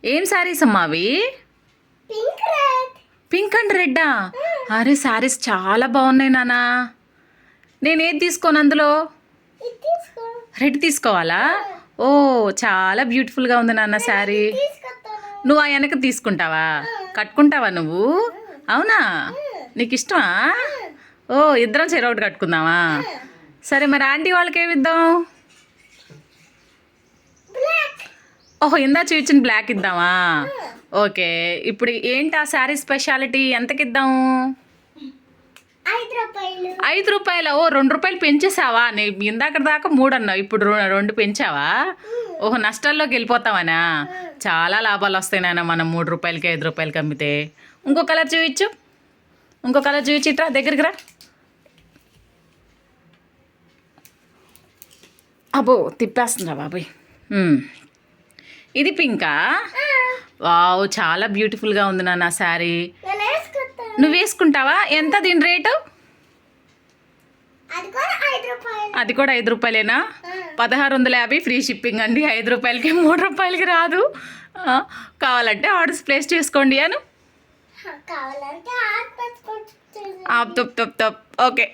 ఏం శారీస్ అమ్మా అవి? Pink red. పింక్ అండ్ రెడ్డా? అరే శారీస్ చాలా బాగున్నాయి నాన్న. నేను ఏది తీసుకోను అందులో? ఇది తీసుకో. రెడ్ తీసుకోవాలా? ఓ చాలా బ్యూటిఫుల్గా ఉంది నాన్న శారీ. తీసుకొస్తాను. నువ్వు ఆ వెనక తీసుకుంటావా? కట్టుకుంటావా నువ్వు? అవునా? నీకు ఇష్టమా? ఓ ఇద్దరం చెరొకటి కట్టుకుందామా? సరే మరి ఆంటీ వాళ్ళకి ఏమి ఇద్దాం? బ్లాక్. ఓహో ఇందా చూపించిన బ్లాక్ ఇద్దామా? ఓకే ఇప్పుడు ఏంటి ఆ శారీ స్పెషాలిటీ? ఎంతకి ఇద్దాం? 5 రూపాయలు. 5 రూపాయల? ఓ 2 రూపాయలు పెంచేసావా? ఇందాక దాకా 3 అన్నావు, ఇప్పుడు 2 పెంచావా? ఓహో నష్టాల్లోకి వెళ్ళిపోతావనా? చాలా లాభాలు వస్తాయి నాన్న మనం 3 రూపాయలకి 5 రూపాయలకి అమ్మితే. ఇంకో కలర్ చూపించు, ఇంకో కలర్ చూపించిట్రా, దగ్గరికి రా. అబ్బో తిప్పేస్తుందా బాబాయ్. ఇది పింకా? వావ్ చాలా బ్యూటిఫుల్గా ఉంది నాన్న శారీ. నేను వేసుకుంటాను. నువ్వు వేసుకుంటావా? ఎంత దీని రేటు? అది కూడా 5 రూపాయలు. అది కూడా 5 రూపాయలేనా? 1650 ఫ్రీ షిప్పింగ్ అండి. 5 రూపాయలకి 3 రూపాయలకి రాదు. కావాలంటే ఆర్డర్స్ ప్లేస్ చేసుకోండి అను. కావాలంటే ఆర్ట్ పెట్టుకోవచ్చు. ఓకే.